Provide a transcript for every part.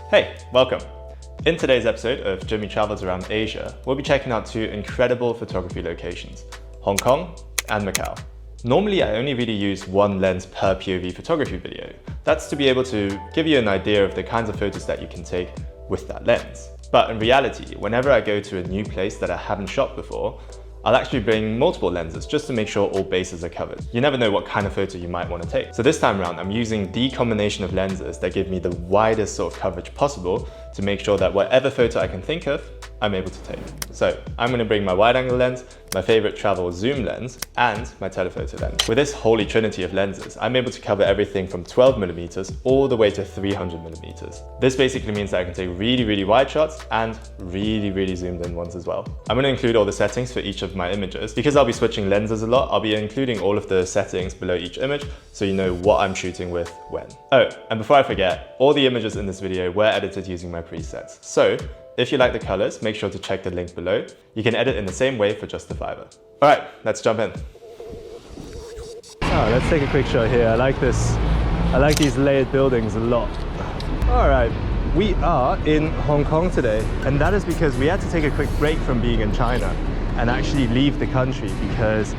Hey, welcome! In today's episode of Jimmy Travels Around Asia, we'll be checking out two incredible photography locations, Hong Kong and Macau. Normally, I only really use one lens per POV photography video. That's to be able to give you an idea of the kinds of photos that you can take with that lens. But in reality, whenever I go to a new place that I haven't shot before, I'll actually bring multiple lenses just to make sure all bases are covered. You never know what kind of photo you might want to take. So this time around, I'm using the combination of lenses that give me the widest sort of coverage possible to make sure that whatever photo I can think of, I'm able to take. So I'm going to bring my wide-angle lens, my favorite travel zoom lens, and my telephoto lens. With this holy trinity of lenses, I'm able to cover everything from 12mm all the way to 300mm. This basically means that I can take really wide shots and really zoomed in ones as well. I'm going to include all the settings for each of my images. Because I'll be switching lenses a lot, I'll be including all of the settings below each image so you know what I'm shooting with when. Oh, and before I forget, all the images in this video were edited using my presets. So if you like the colors, make sure to check the link below. You can edit in the same way for just the $5. All right, let's jump in. Oh, let's take a quick shot here. I like this. I like these layered buildings a lot. All right, we are in Hong Kong today, and that is because we had to take a quick break from being in China and actually leave the country because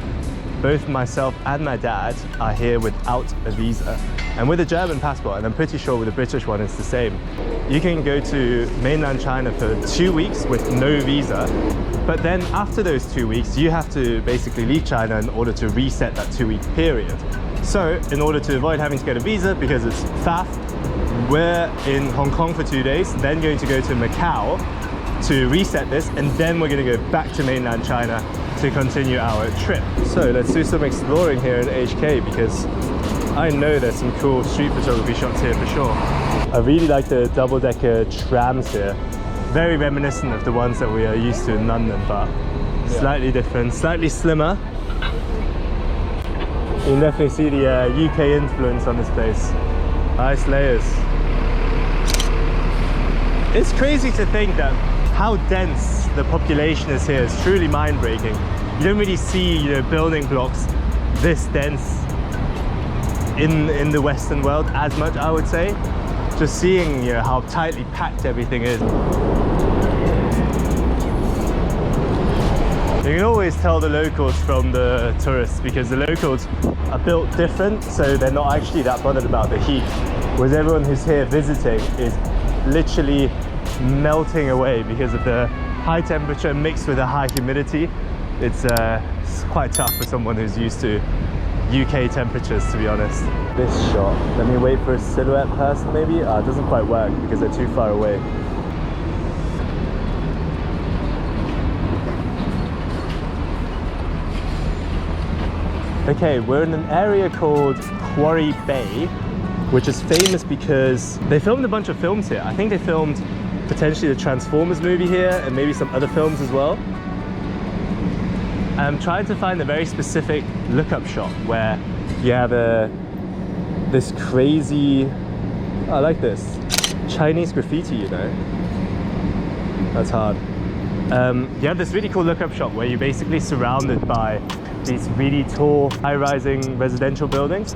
both myself and my dad are here without a visa and with a German passport, and I'm pretty sure with a British one it's the same. You can go to mainland China for 2 weeks with no visa, but then after those 2 weeks you have to basically leave China in order to reset that 2-week period. So in order to avoid having to get a visa because it's faff, we're in Hong Kong for 2 days, then going to go to Macau to reset this, and then we're going to go back to mainland China to continue our trip. So let's do some exploring here in HK because I know there's some cool street photography shots here for sure. I really like the double-decker trams here. Very reminiscent of the ones that we are used to in London, but slightly different, slightly slimmer. You can definitely see the UK influence on this place. Nice layers. It's crazy to think that how dense the population is here is truly mind-breaking. You don't really see, building blocks this dense in the Western world as much, I would say. Just seeing, how tightly packed everything is. You can always tell the locals from the tourists because the locals are built different, so they're not actually that bothered about the heat. Whereas everyone who's here visiting is literally melting away because of the high temperature mixed with the high humidity. It's quite tough for someone who's used to UK temperatures, to be honest. This shot, let me wait for a silhouette person maybe? It doesn't quite work because they're too far away. Okay, we're in an area called Quarry Bay, which is famous because they filmed a bunch of films here. I think they filmed potentially the Transformers movie here and maybe some other films as well. I'm trying to find a very specific look-up shot where you have this crazy, I like this, Chinese graffiti, That's hard. You have this really cool look-up shot where you're basically surrounded by these really tall, high-rising residential buildings.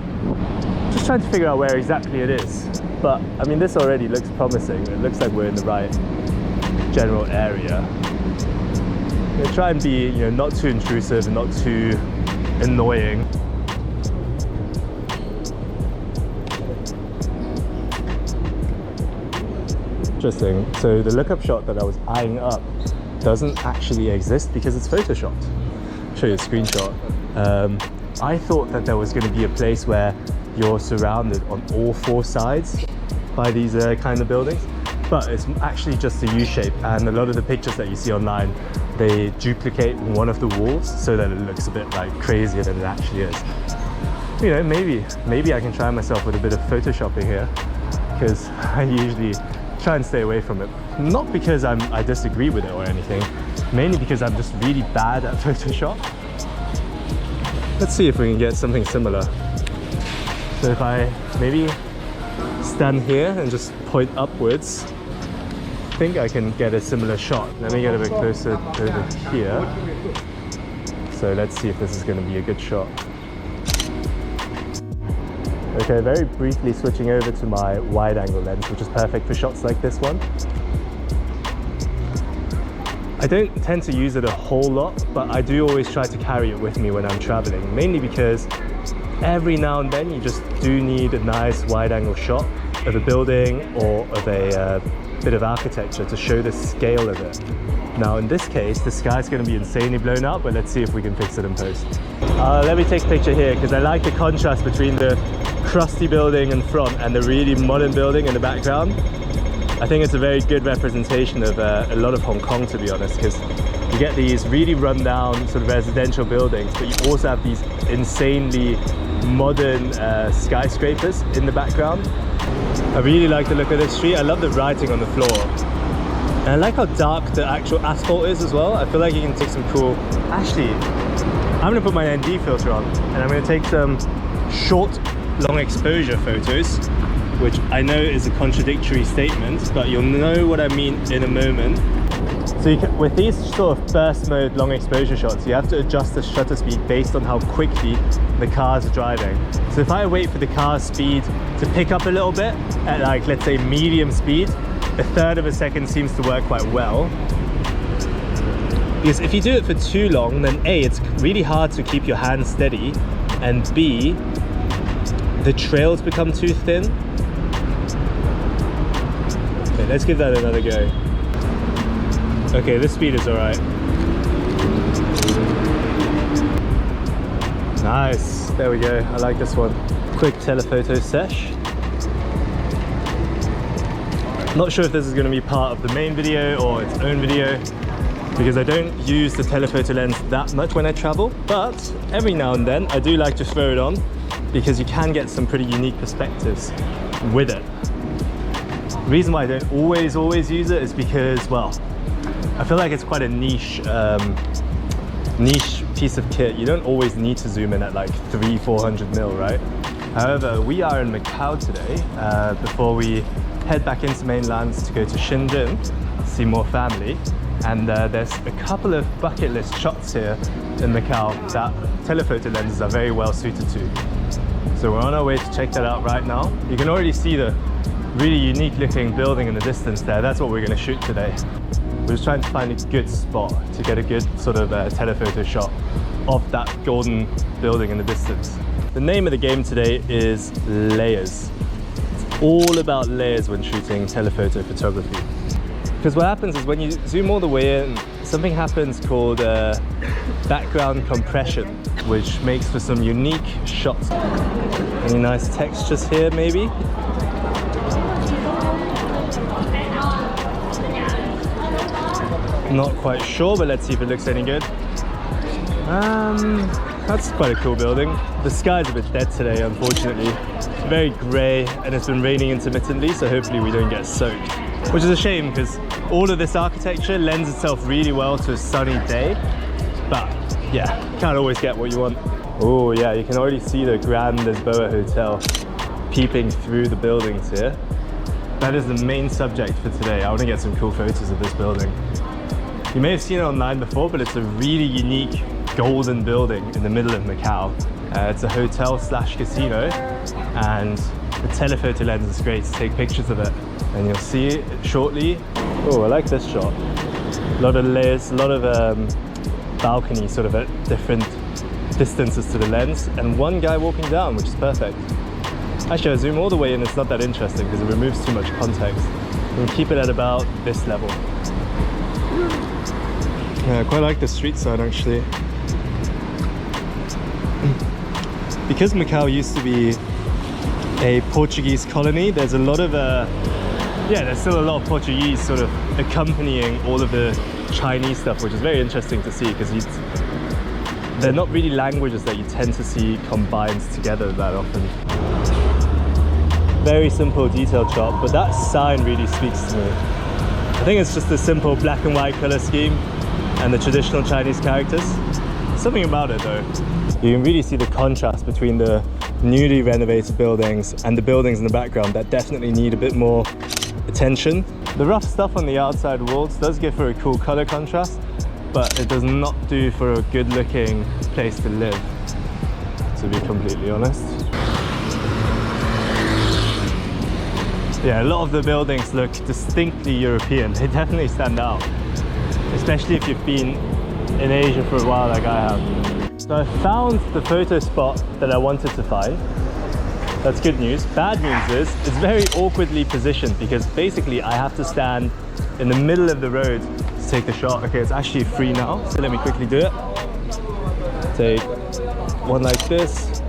Just trying to figure out where exactly it is. But, I mean, this already looks promising. It looks like we're in the right general area. We'll try and be, not too intrusive and not too annoying. Interesting. So the look-up shot that I was eyeing up doesn't actually exist because it's photoshopped. I'll show you a screenshot. I thought that there was going to be a place where you're surrounded on all 4 sides by these kind of buildings, but it's actually just a U-shape, and a lot of the pictures that you see online, they duplicate one of the walls so that it looks a bit like crazier than it actually is. Maybe I can try myself with a bit of photoshopping here because I usually try and stay away from it. Not because I disagree with it or anything, mainly because I'm just really bad at Photoshop. Let's see if we can get something similar. So if I maybe stand here and just point upwards, I think I can get a similar shot. Let me get a bit closer over here. So let's see if this is going to be a good shot. Okay, very briefly switching over to my wide angle lens, which is perfect for shots like this one. I don't tend to use it a whole lot, but I do always try to carry it with me when I'm traveling, mainly because every now and then you just do need a nice wide angle shot of a building or of a bit of architecture to show the scale of it. Now in this case, the sky's going to be insanely blown out, but let's see if we can fix it in post. Let me take a picture here because I like the contrast between the crusty building in front and the really modern building in the background. I think it's a very good representation of a lot of Hong Kong, to be honest, because you get these really run-down sort of residential buildings, but you also have these insanely modern skyscrapers in the background. I really like the look of this street. I love the writing on the floor. And I like how dark the actual asphalt is as well. I feel like you can take some cool... Actually, I'm going to put my ND filter on and I'm going to take some short, long exposure photos, which I know is a contradictory statement, but you'll know what I mean in a moment. So you can, with these sort of burst mode long exposure shots, you have to adjust the shutter speed based on how quickly the cars are driving. So if I wait for the car's speed to pick up a little bit at, like, let's say medium speed, a third of a second seems to work quite well. Because if you do it for too long, then A, it's really hard to keep your hand steady, and B, the trails become too thin. Okay, let's give that another go. Okay, this speed is alright. Nice, there we go, I like this one. Quick telephoto sesh. Not sure if this is going to be part of the main video or its own video, because I don't use the telephoto lens that much when I travel, but every now and then I do like to throw it on because you can get some pretty unique perspectives with it. The reason why I don't always use it is because, well, I feel like it's quite a niche piece of kit. You don't always need to zoom in at like 300-400mm, right? However, we are in Macau today before we head back into mainland to go to Shenzhen, see more family, and there's a couple of bucket list shots here in Macau that telephoto lenses are very well suited to. So we're on our way to check that out right now. You can already see the really unique looking building in the distance there. That's what we're going to shoot today. We're just trying to find a good spot to get a good sort of telephoto shot of that golden building in the distance. The name of the game today is layers. It's all about layers when shooting telephoto photography. Because what happens is when you zoom all the way in, something happens called background compression, which makes for some unique shots. Any nice textures here maybe? Not quite sure, but let's see if it looks any good. That's quite a cool building. The sky's a bit dead today, unfortunately. It's very grey and it's been raining intermittently, so hopefully we don't get soaked. Which is a shame because all of this architecture lends itself really well to a sunny day. But yeah, can't always get what you want. Oh yeah, you can already see the Grand Lisboa Hotel peeping through the buildings here. That is the main subject for today. I want to get some cool photos of this building. You may have seen it online before, but it's a really unique golden building in the middle of Macau. It's a hotel slash casino, and the telephoto lens is great to take pictures of it. And you'll see it shortly. Oh, I like this shot. A lot of layers, a lot of balcony sort of at different distances to the lens, and one guy walking down, which is perfect. Actually, I zoom all the way in, it's not that interesting because it removes too much context. We'll keep it at about this level. Yeah, I quite like the street side actually. Because Macau used to be a Portuguese colony, there's a lot of there's still a lot of Portuguese sort of accompanying all of the Chinese stuff, which is very interesting to see because they're not really languages that you tend to see combined together that often. Very simple detailed shot, but that sign really speaks to me. I think it's just the simple black and white color scheme and the traditional Chinese characters. Something about it though. You can really see the contrast between the newly renovated buildings and the buildings in the background that definitely need a bit more attention. The rough stuff on the outside walls does give for a cool color contrast, but it does not do for a good looking place to live, to be completely honest. Yeah, a lot of the buildings look distinctly European. They definitely stand out, especially if you've been in Asia for a while like I have. So I found the photo spot that I wanted to find. That's good news. Bad news is it's very awkwardly positioned because basically I have to stand in the middle of the road to take the shot. Okay, it's actually free now, so let me quickly do it. Take one like this.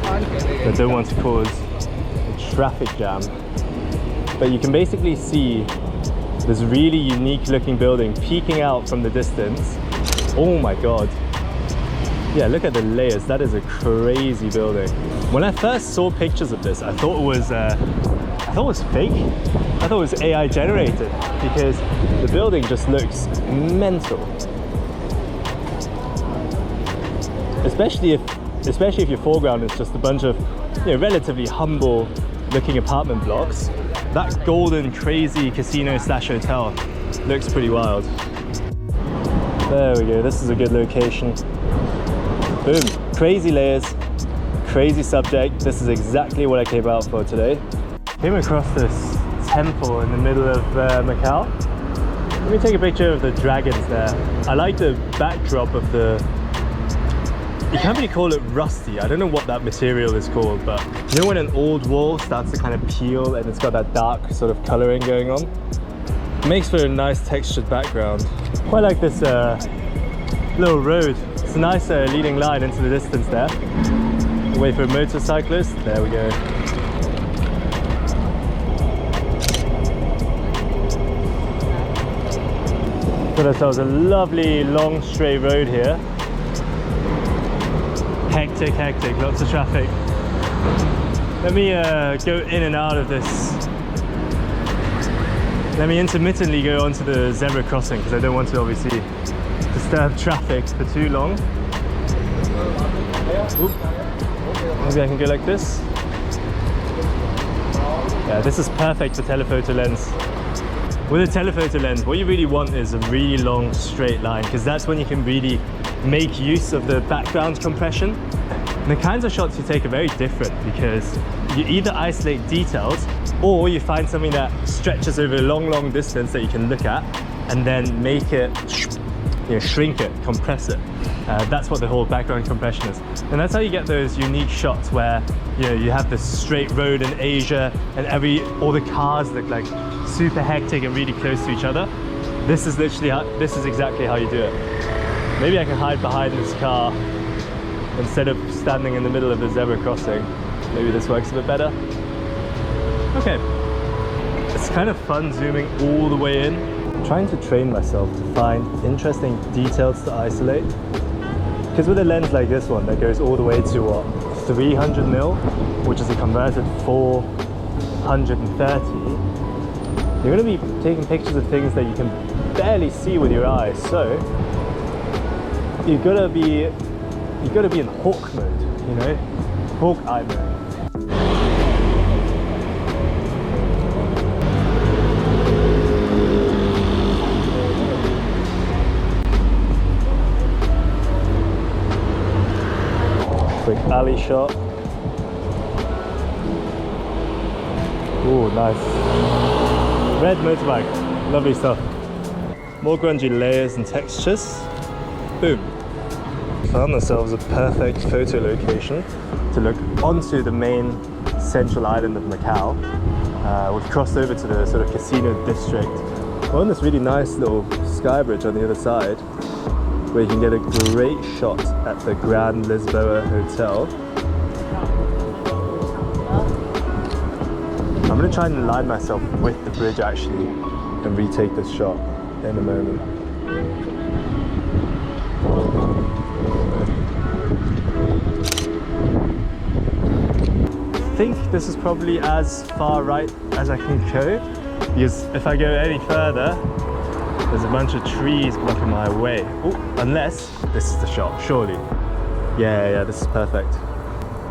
I don't want to cause a traffic jam. But you can basically see this really unique looking building peeking out from the distance. Oh my God. Yeah, look at the layers. That is a crazy building. When I first saw pictures of this, I thought it was fake. I thought it was AI generated because the building just looks mental. Especially if your foreground is just a bunch of, you know, relatively humble looking apartment blocks. That golden crazy casino slash hotel looks pretty wild. There we go. This is a good location. Boom, crazy layers, crazy subject. This is exactly what I came out for today. Came across this temple in the middle of Macau. Let me take a picture of the dragons there. I like the backdrop of the, you can't really call it rusty. I don't know what that material is called, but you know when an old wall starts to kind of peel and it's got that dark sort of coloring going on? It makes for a nice textured background. Quite like this little road. It's a nice leading line into the distance there. Wait for a motorcyclist. There we go. Got ourselves a lovely long straight road here. Hectic, hectic, lots of traffic. Let me go in and out of this. Let me intermittently go onto the zebra crossing because I don't want to obviously disturb traffic for too long. Oop. Maybe I can go like this. Yeah, this is perfect for telephoto lens. With a telephoto lens, what you really want is a really long straight line because that's when you can really make use of the background compression. And the kinds of shots you take are very different because you either isolate details or you find something that stretches over a long distance that you can look at and then make it, you know, shrink it, compress it. That's what the whole background compression is. And that's how you get those unique shots where, you know, you have this straight road in Asia and all the cars look like super hectic and really close to each other. This is exactly how you do it. Maybe I can hide behind this car instead of standing in the middle of the zebra crossing. Maybe this works a bit better. Okay. It's kind of fun zooming all the way in. I'm trying to train myself to find interesting details to isolate. Because with a lens like this one that goes all the way to what, 300mm, which is a converted 430, you're going to be taking pictures of things that you can barely see with your eyes. So you've got to be in hawk mode, you know, hawk eye mode. Quick alley shot. Ooh, nice. Red motorbike, lovely stuff. More grungy layers and textures. Boom. Found ourselves a perfect photo location to look onto the main central island of Macau. We've crossed over to the sort of casino district. We're on this really nice little sky bridge on the other side where you can get a great shot at the Grand Lisboa Hotel. I'm going to try and align myself with the bridge actually and retake this shot in a moment. I think this is probably as far right as I can go because if I go any further there's a bunch of trees blocking my way. Ooh, unless this is the shot, surely. Yeah, this is perfect.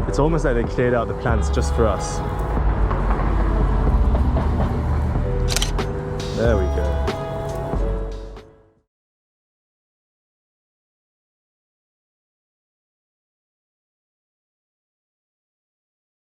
It's almost like they cleared out the plants just for us. There we go.